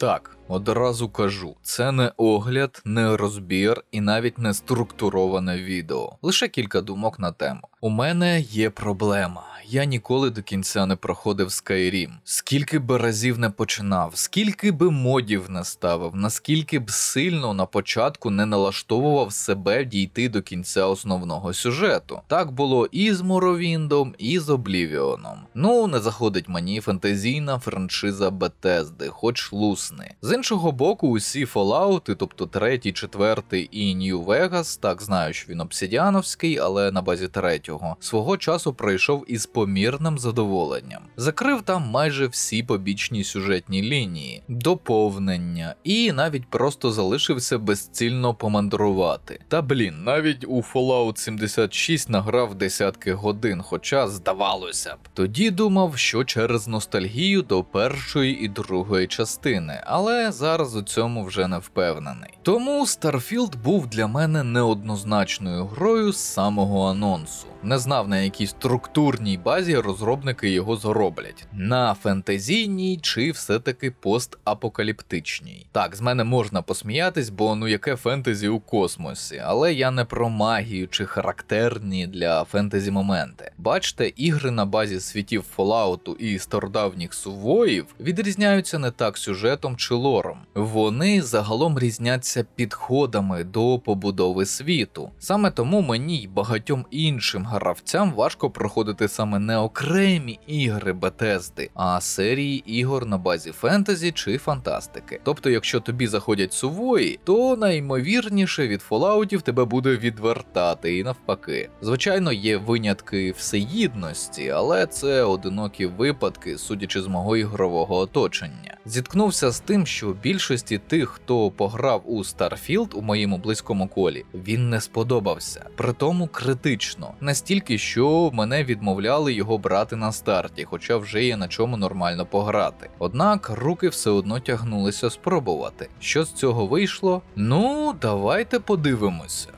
Так, одразу кажу, це не огляд, не розбір і навіть не структуроване відео. Лише кілька думок на тему. У мене є проблема. Я ніколи до кінця не проходив Skyrim. Скільки би разів не починав, скільки би модів не ставив, наскільки б сильно на початку не налаштовував себе дійти до кінця основного сюжету. Так було і з Моровіндом, і з Облівіоном. Ну, не заходить мені фентезійна франшиза Bethesda, хоч лусни. З іншого боку, усі Fallout, тобто 3, 4 і New Vegas, так знаю, що він обсидіановський, але на базі 3-го, свого часу пройшов із помірним задоволенням. Закрив там майже всі побічні сюжетні лінії, доповнення і навіть просто залишився безцільно помандрувати. Та блін, навіть у Fallout 76 награв десятки годин, хоча здавалося б. Тоді думав, що через ностальгію до першої і другої частини, але зараз у цьому вже не впевнений. Тому Starfield був для мене неоднозначною грою з самого анонсу. Не знав, на якій структурній базі розробники його зроблять. На фентезійній чи все-таки постапокаліптичній. Так, з мене можна посміятись, бо ну яке фентезі у космосі, але я не про магію чи характерні для фентезі моменти. Бачите, ігри на базі світів Fallout і стародавніх сувоїв відрізняються не так сюжетом чи лором. Вони загалом різняться підходами до побудови світу. Саме тому мені й багатьом іншим гравцям важко проходити саме не окремі ігри Bethesda, а серії ігор на базі фентезі чи фантастики. Тобто, якщо тобі заходять сувої, то найімовірніше від Falloutів тебе буде відвертати і навпаки. Звичайно, є винятки всеїдності, але це одинокі випадки, судячи з мого ігрового оточення. Зіткнувся з тим, що більшості тих, хто пограв у Starfield у моєму близькому колі, він не сподобався. Притому критично. Настільки, що мене відмовляли його брати на старті, хоча вже є на чому нормально пограти. Однак руки все одно тягнулися спробувати. Що з цього вийшло? Ну, давайте подивимося.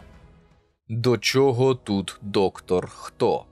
До чого тут доктор Хто?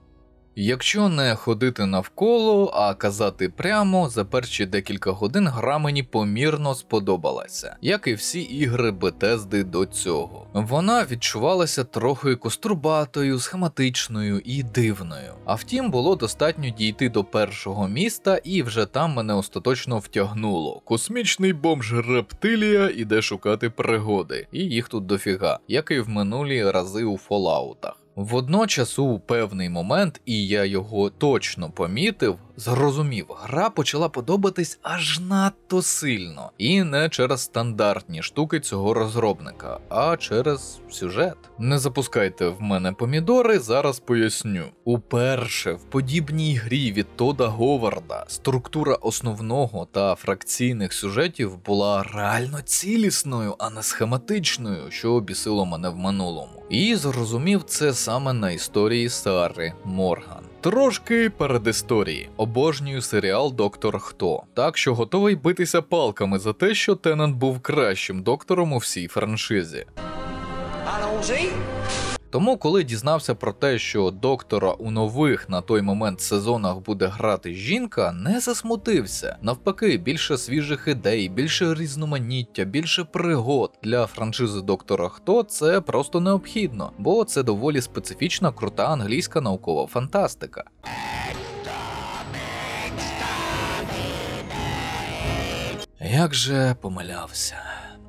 Якщо не ходити навколо, а казати прямо, за перші декілька годин гра мені помірно сподобалася, як і всі ігри Bethesda до цього. Вона відчувалася трохи кострубатою, схематичною і дивною. А втім, було достатньо дійти до першого міста, і вже там мене остаточно втягнуло. Космічний бомж-рептилія іде шукати пригоди, і їх тут дофіга, як і в минулі рази у Falloutах. Водночас у певний момент, і я його точно помітив, зрозумів, гра почала подобатись аж надто сильно. І не через стандартні штуки цього розробника, а через сюжет. Не запускайте в мене помідори, зараз поясню. Уперше в подібній грі від Тода Говарда структура основного та фракційних сюжетів була реально цілісною, а не схематичною, що обісило мене в минулому. І зрозумів це саме на історії Сари Морган. Трошки передісторії. Обожнюю серіал «Доктор Хто», так що готовий битися палками за те, що Теннант був кращим доктором у всій франшизі. Тому, коли дізнався про те, що доктора у нових на той момент сезонах буде грати жінка, не засмутився. Навпаки, більше свіжих ідей, більше різноманіття, більше пригод. Для франшизи Доктора Хто це просто необхідно, бо це доволі специфічна, крута англійська наукова фантастика. Як же помилявся.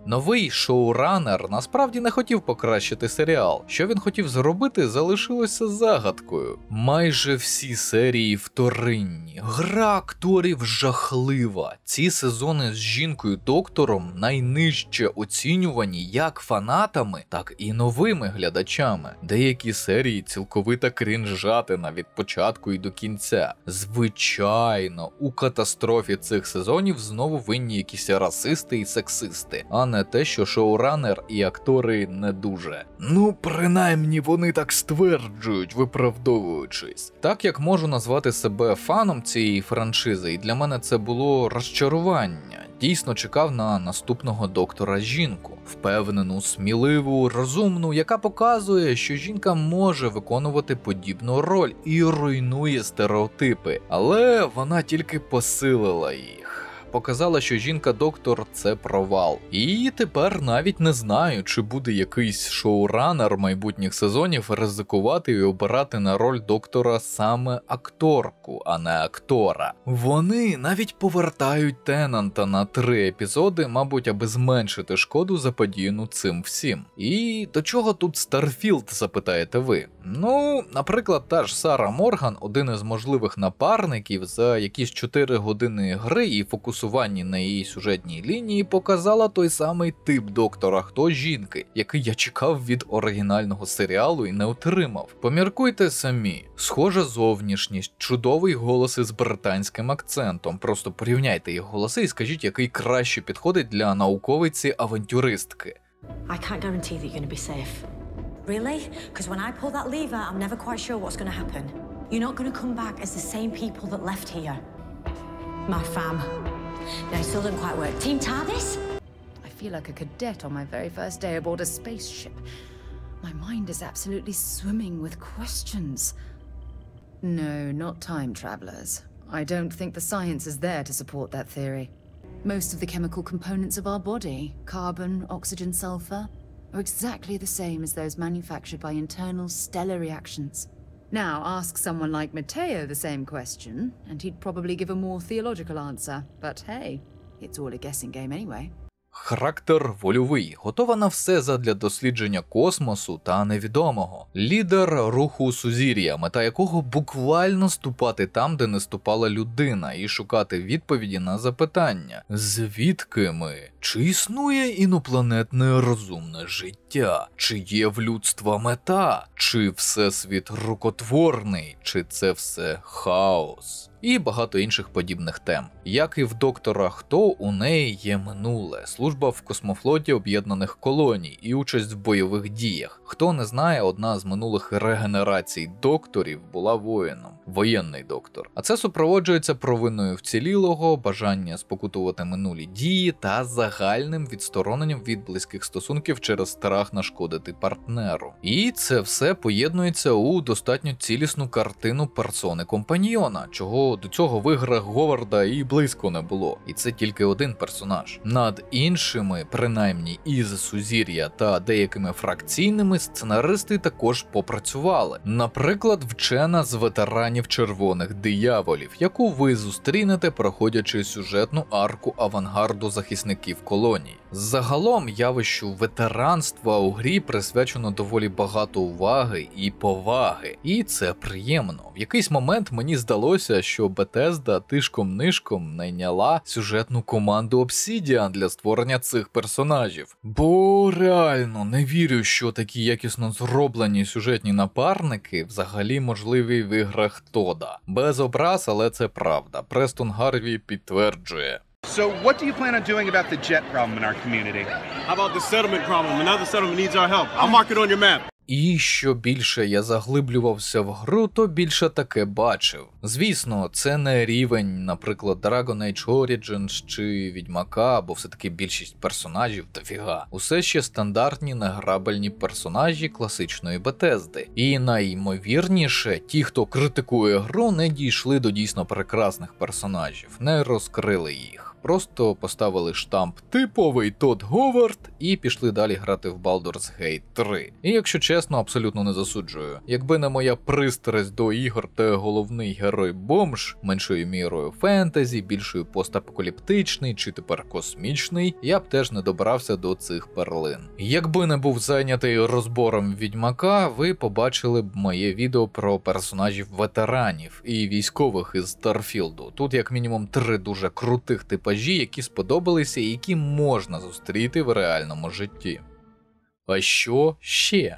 Новий шоуранер насправді не хотів покращити серіал. Що він хотів зробити, залишилося загадкою. Майже всі серії вторинні. Гра акторів жахлива. Ці сезони з жінкою-доктором найнижче оцінювані як фанатами, так і новими глядачами. Деякі серії цілковита крінжатина від початку і до кінця. Звичайно, у катастрофі цих сезонів знову винні якісь расисти і сексисти, а не те, що шоуранер і актори не дуже. Ну, принаймні вони так стверджують, виправдовуючись. Так як можу назвати себе фаном цієї франшизи, і для мене це було розчарування. Дійсно чекав на наступного доктора жінку. Впевнену, сміливу, розумну, яка показує, що жінка може виконувати подібну роль і руйнує стереотипи. Але вона тільки посилила їх. показала, що жінка-доктор – це провал. І тепер навіть не знаю, чи буде якийсь шоуранер майбутніх сезонів ризикувати і обирати на роль доктора саме акторку, а не актора. Вони навіть повертають Теннанта на 3 епізоди, мабуть, аби зменшити шкоду, заподіяну цим всім. І до чого тут Старфілд, запитаєте ви? Ну, наприклад, та ж Сара Морган, один із можливих напарників, за якісь 4 години гри і фокусування на її сюжетній лінії показала той самий тип доктора Хто жінки, який я чекав від оригінального серіалу і не отримав. Поміркуйте самі. Схожа зовнішність, чудовий голос із британським акцентом. Просто порівняйте їх голоси і скажіть, який краще підходить для науковиці-авантюристки. I can't guarantee that you're going to be safe. Really? Because when I pull that lever, I'm never quite sure what's going to happen. You're not going to come back as the same people that left here. My fam. No, it still doesn't quite work. Team TARDIS? I feel like a cadet on my very first day aboard a spaceship. My mind is absolutely swimming with questions. No, not time travelers. I don't think the science is there to support that theory. Most of the chemical components of our body, carbon, oxygen, sulfur, are exactly the same as those manufactured by internal stellar reactions. Now, ask someone like Matteo the same question, and he'd probably give a more theological answer. But hey, it's all a guessing game anyway. Характер вольовий, готова на все задля дослідження космосу та невідомого. Лідер руху Сузір'я, мета якого буквально ступати там, де не ступала людина, і шукати відповіді на запитання. Звідки ми? Чи існує інопланетне розумне життя? Чи є в людства мета? Чи всесвіт рукотворний? Чи це все хаос? І багато інших подібних тем. Як і в доктора Хто, у неї є минуле, служба в космофлоті Об'єднаних Колоній і участь в бойових діях. Хто не знає, одна з минулих регенерацій докторів була воїном, воєнний доктор. А це супроводжується провиною вцілілого, бажання спокутувати минулі дії та загальним відстороненням від близьких стосунків через страх нашкодити партнеру. І це все поєднується у достатньо цілісну картину персони-компаньйона, чого до цього в іграх Говарда і близько не було. І це тільки один персонаж. Над іншими, принаймні із Сузір'я та деякими фракційними, сценаристи також попрацювали. Наприклад, вчена з ветеранів Червоних дияволів, яку ви зустрінете, проходячи сюжетну арку авангарду захисників колоній. Загалом явищу ветеранства у грі присвячено доволі багато уваги і поваги. І це приємно. В якийсь момент мені здалося, що Bethesda тишком-нишком найняла сюжетну команду Obsidian для створення цих персонажів. Бо реально не вірю, що такі якісно зроблені сюжетні напарники взагалі можливі в іграх Тода. Без образ, але це правда. Престон Гарві підтверджує. So what do you plan on doing about the jet problem in our community? How about the settlement problem? Another settlement needs our help. I'll mark it on your map. І що більше я заглиблювався в гру, то більше таке бачив. Звісно, це не рівень, наприклад, Dragon Age Origins чи Відьмака, бо все-таки більшість персонажів дофіга. Усе ще стандартні неграбельні персонажі класичної Бетезди. І найімовірніше, ті, хто критикує гру, не дійшли до дійсно прекрасних персонажів, не розкрили їх. Просто поставили штамп «типовий Тодд Говард» і пішли далі грати в Baldur's Gate 3. І якщо чесно, абсолютно не засуджую. Якби не моя пристрасть до ігор та головний герой-бомж, меншою мірою фентезі, більшою постапокаліптичний чи тепер космічний, я б теж не добрався до цих перлин. Якби не був зайнятий розбором Відьмака, ви побачили б моє відео про персонажів ветеранів і військових із Старфілду. Тут як мінімум 3 дуже крутих типажі, які сподобалися і які можна зустріти в реальному житті. А що ще?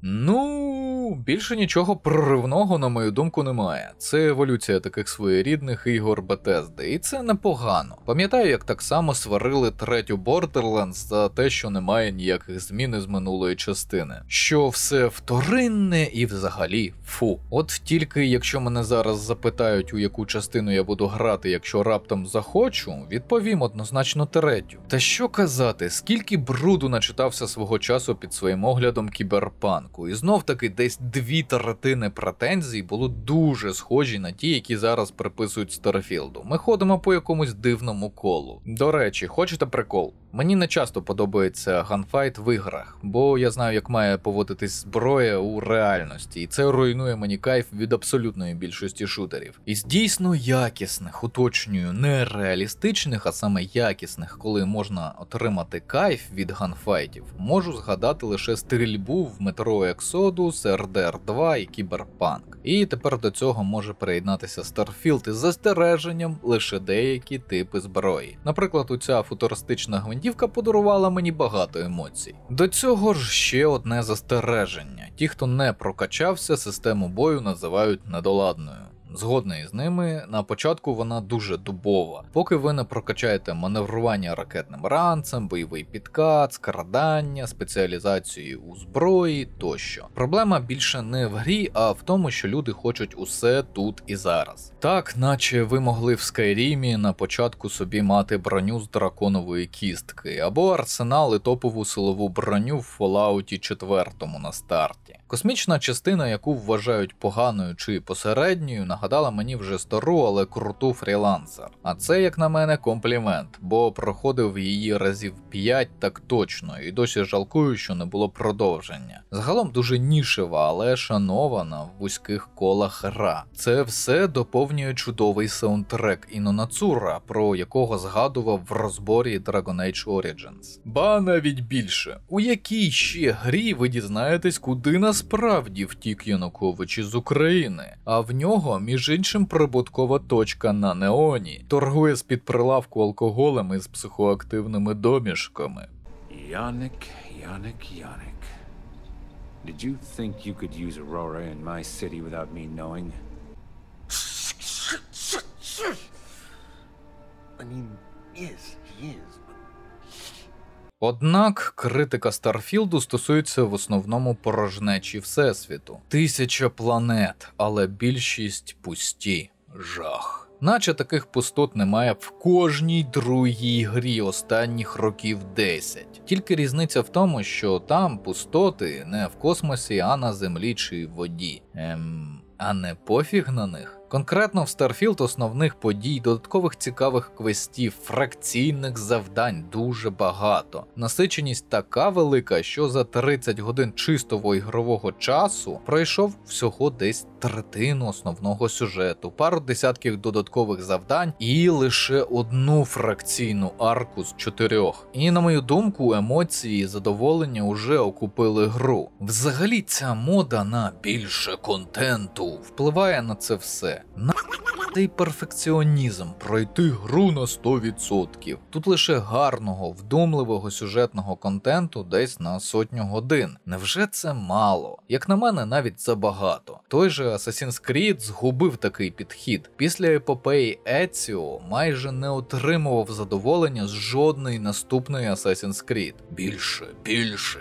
Ну, більше нічого проривного, на мою думку, немає. Це еволюція таких своєрідних ігор Bethesda, і це непогано. Пам'ятаю, як так само сварили третю Borderlands за те, що немає ніяких змін із минулої частини. Що все вторинне і взагалі фу. От тільки якщо мене зараз запитають, у яку частину я буду грати, якщо раптом захочу, відповім однозначно третю. Та що казати, скільки бруду начитався свого часу під своїм оглядом Кіберпанку, і знов таки десь десь 2/3 претензій було дуже схожі на ті, які зараз приписують Старфілду. Ми ходимо по якомусь дивному колу. До речі, хочете прикол? Мені не часто подобається ганфайт в іграх, бо я знаю, як має поводитись зброя у реальності, і це руйнує мені кайф від абсолютної більшості шутерів. Із дійсно якісних, уточнюю, не реалістичних, а саме якісних, коли можна отримати кайф від ганфайтів, можу згадати лише стрільбу в Metro Exodus, RDR 2 і Cyberpunk. І тепер до цього може приєднатися Starfield із застереженням лише деякі типи зброї. Наприклад, оця футуристична гвинтівка подарувала мені багато емоцій. До цього ж ще одне застереження. Ті, хто не прокачався, систему бою називають недоладною. Згодний з ними, на початку вона дуже дубова. Поки ви не прокачаєте маневрування ракетним ранцем, бойовий підкат, скрадання, спеціалізацію у зброї тощо. Проблема більше не в грі, а в тому, що люди хочуть усе тут і зараз. Так, наче ви могли в Скайрімі на початку собі мати броню з драконової кістки, або арсенал і топову силову броню в Fallout 4 на старті. Космічна частина, яку вважають поганою чи посередньою, нагадала мені вже стару, але круту Freelancer. А це, як на мене, комплімент, бо проходив її разів 5 так точно, і досі жалкую, що не було продовження. Загалом дуже нішева, але шанована в вузьких колах гра. Це все доповнює чудовий саундтрек Іно Нацура, про якого згадував в розборі Dragon Age Origins. Ба навіть більше. У якій ще грі ви дізнаєтесь, куди насправді втік Янукович із України, а в нього, між іншим, прибуткова точка на Неоні, торгує з-під прилавку алкоголем із психоактивними домішками. Yannick. Did you think you could use Aurora in my city without me knowing? I mean, yes, he is. Однак критика Старфілду стосується в основному порожнечі Всесвіту. 1000 планет, але більшість пусті. Жах. Наче таких пустот немає в кожній другій грі останніх років 10. Тільки різниця в тому, що там пустоти не в космосі, а на землі чи в воді. А не пофіг на них? Конкретно в Starfield основних подій, додаткових цікавих квестів, фракційних завдань дуже багато. Насиченість така велика, що за 30 годин чистого ігрового часу пройшов всього десь третину основного сюжету, пару десятків додаткових завдань і лише одну фракційну арку з 4. І на мою думку, емоції і задоволення уже окупили гру. Взагалі ця мода на більше контенту впливає на це все. Цей перфекціонізм пройти гру на 100%. Тут лише гарного, вдумливого сюжетного контенту десь на 100 годин. Невже це мало? Як на мене, навіть забагато. Той же Assassin's Creed згубив такий підхід. Після епопеї Еціо майже не отримував задоволення з жодної наступної Assassin's Creed. Більше,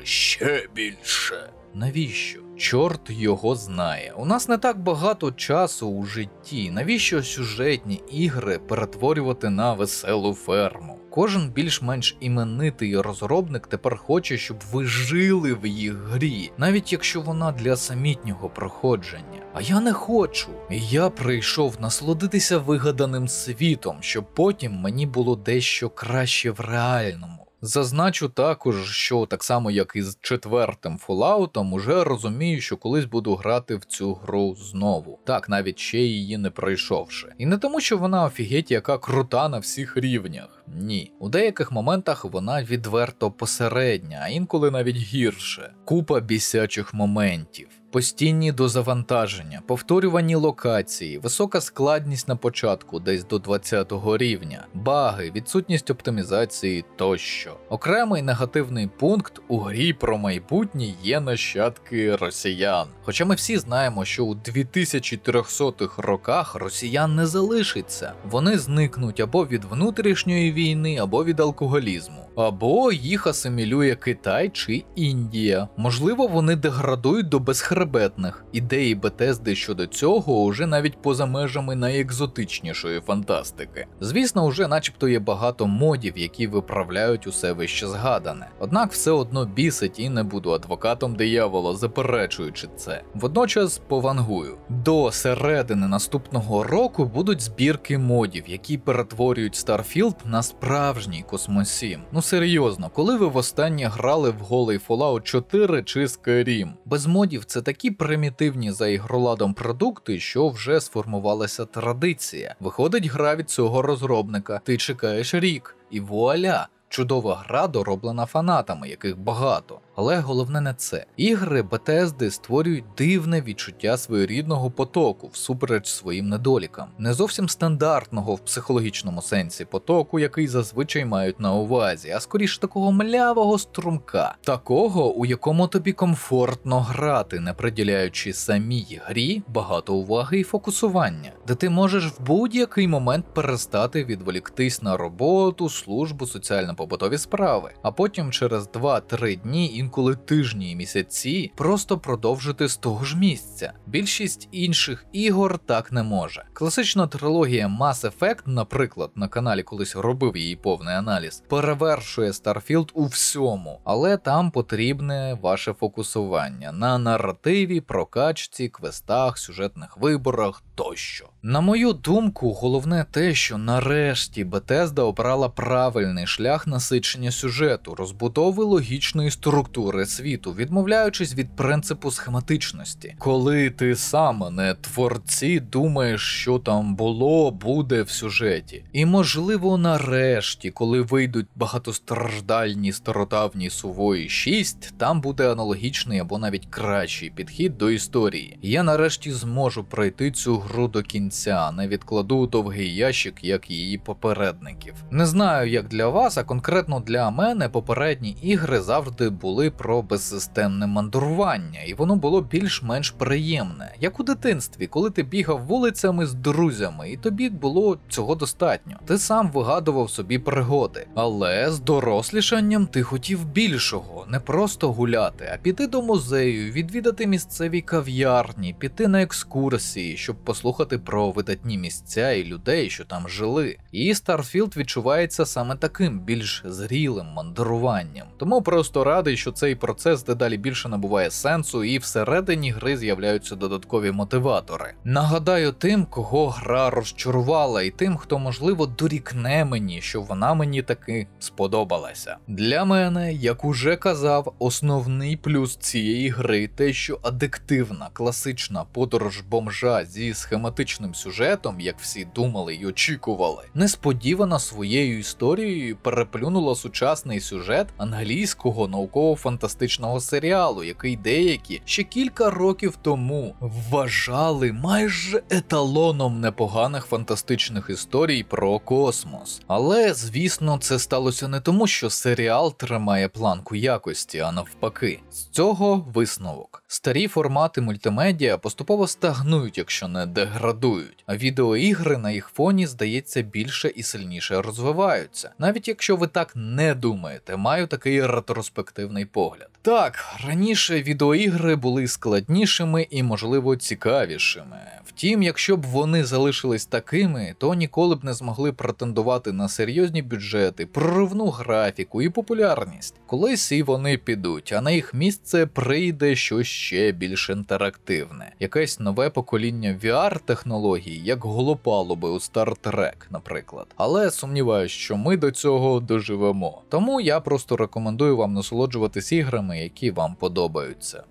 ще більше. Навіщо? Чорт його знає. У нас не так багато часу у житті. Навіщо сюжетні ігри перетворювати на веселу ферму? Кожен більш-менш іменитий розробник тепер хоче, щоб ви жили в їх грі, навіть якщо вона для самітнього проходження. А я не хочу. Я прийшов насолодитися вигаданим світом, щоб потім мені було дещо краще в реальному. Зазначу також, що так само як і з 4-м Fallout'ом, уже розумію, що колись буду грати в цю гру знову. Так, навіть ще її не пройшовши. І не тому, що вона офігеть яка крута на всіх рівнях. Ні. У деяких моментах вона відверто посередня, а інколи навіть гірше. Купа бісячих моментів. Постійні дозавантаження, повторювані локації, висока складність на початку, десь до 20-го рівня, баги, відсутність оптимізації тощо. Окремий негативний пункт у грі про майбутнє є нащадки росіян. Хоча ми всі знаємо, що у 2300-х роках росіян не залишиться. Вони зникнуть або від внутрішньої війни, або від алкоголізму. Або їх асимілює Китай чи Індія. Можливо, вони деградують до безхребетності безхребетних. Ідеї Bethesda щодо цього уже навіть поза межами найекзотичнішої фантастики. Звісно, уже начебто є багато модів, які виправляють усе вище згадане. Однак все одно бісить, і не буду адвокатом диявола, заперечуючи це. Водночас повангую. До середини наступного року будуть збірки модів, які перетворюють Starfield на справжній космосім. Ну серйозно, коли ви востаннє грали в голий Fallout 4 чи Skyrim? Без модів це такі примітивні за ігроладом продукти, що вже сформувалася традиція. Виходить гра від цього розробника, ти чекаєш рік, і вуаля! Чудова гра, дороблена фанатами, яких багато. Але головне не це. Ігри Bethesda створюють дивне відчуття своєрідного потоку всупереч своїм недолікам. Не зовсім стандартного в психологічному сенсі потоку, який зазвичай мають на увазі, а скоріше такого млявого струмка. Такого, у якому тобі комфортно грати, не приділяючи самій грі багато уваги і фокусування. Де ти можеш в будь-який момент перестати відволіктись на роботу, службу, соціально-побутові справи, а потім через 2-3 дні, інколи тижні і місяці, просто продовжити з того ж місця. Більшість інших ігор так не може. Класична трилогія Mass Effect, наприклад, на каналі колись робив її повний аналіз, перевершує Starfield у всьому, але там потрібне ваше фокусування на наративі, прокачці, квестах, сюжетних виборах тощо. На мою думку, головне те, що нарешті Bethesda обрала правильний шлях насичення сюжету, розбудови логічної структури світу, відмовляючись від принципу схематичності. Коли ти сам, а не творці, думаєш, що там було, буде в сюжеті. І можливо нарешті, коли вийдуть багатостраждальні стародавні Сувої 6, там буде аналогічний або навіть кращий підхід до історії. Я нарешті зможу пройти цю гру до кінця, не відкладу довгий ящик, як її попередників. Не знаю, як для вас, а конкретно для мене попередні ігри завжди були про безсистемне мандрування, і воно було більш-менш приємне, як у дитинстві, коли ти бігав вулицями з друзями, і тобі було цього достатньо. Ти сам вигадував собі пригоди, але з дорослішанням ти хотів більшого, не просто гуляти, а піти до музею, відвідати місцеві кав'ярні, піти на екскурсії, щоб послухати про видатні місця і людей, що там жили. І Starfield відчувається саме таким, більш зрілим мандруванням. Тому просто радий, що цей процес дедалі більше набуває сенсу, і всередині гри з'являються додаткові мотиватори. Нагадаю тим, кого гра розчарувала, і тим, хто, можливо, дорікне мені, що вона мені таки сподобалася. Для мене, як уже казав, основний плюс цієї гри те, що адиктивна, класична подорож бомжа зі схематичним сюжетом, як всі думали й очікували, несподівано своєю історією переплюнула сучасний сюжет англійського науково-фантастичного серіалу, який деякі ще кілька років тому вважали майже еталоном непоганих фантастичних історій про космос. Але, звісно, це сталося не тому, що серіал тримає планку якості, а навпаки. З цього висновок. Старі формати мультимедіа поступово стагнують, якщо не деградують, а відеоігри на їх фоні, здається, більше і сильніше розвиваються. Навіть якщо ви так не думаєте, маю такий ретроспективний погляд. Так, раніше відеоігри були складнішими і, можливо, цікавішими. Втім, якщо б вони залишились такими, то ніколи б не змогли претендувати на серйозні бюджети, проривну графіку і популярність. Колись і вони підуть, а на їх місце прийде щось ще більш інтерактивне. Якесь нове покоління VR-технологій, як голопалуби у Star Trek, наприклад. Але сумніваюсь, що ми до цього доживемо. Тому я просто рекомендую вам насолоджуватись іграми, які вам подобаються.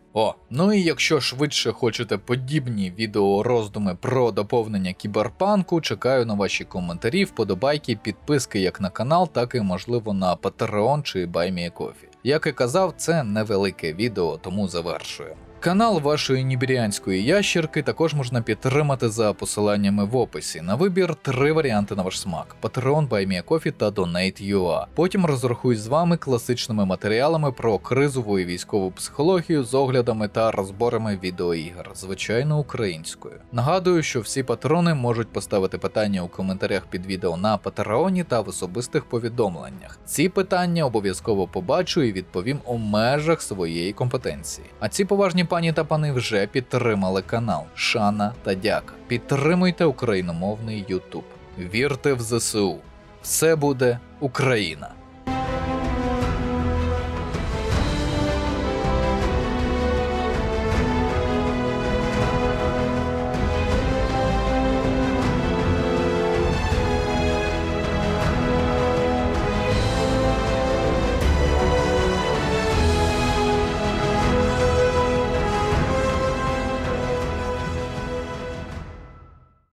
Ну і якщо швидше хочете подібні відеороздуми про доповнення кіберпанку, чекаю на ваші коментарі, вподобайки, підписки як на канал, так і можливо на Patreon чи BuyMeACoffee. Як і казав, це невелике відео, тому завершую. Канал вашої нібіріанської ящерки також можна підтримати за посиланнями в описі. На вибір 3 варіанти на ваш смак: Patreon, BuyMeACoffee та Donate.ua. Потім розрахуюсь з вами класичними матеріалами про кризову і військову психологію з оглядами та розборами відеоігр, звичайно українською. Нагадую, що всі патрони можуть поставити питання у коментарях під відео на Патреоні та в особистих повідомленнях. Ці питання обов'язково побачу і відповім у межах своєї компетенції. А ці поважні пані та пани вже підтримали канал. Шана та дяка. Підтримуйте україномовний YouTube. Вірте в ЗСУ. Все буде Україна!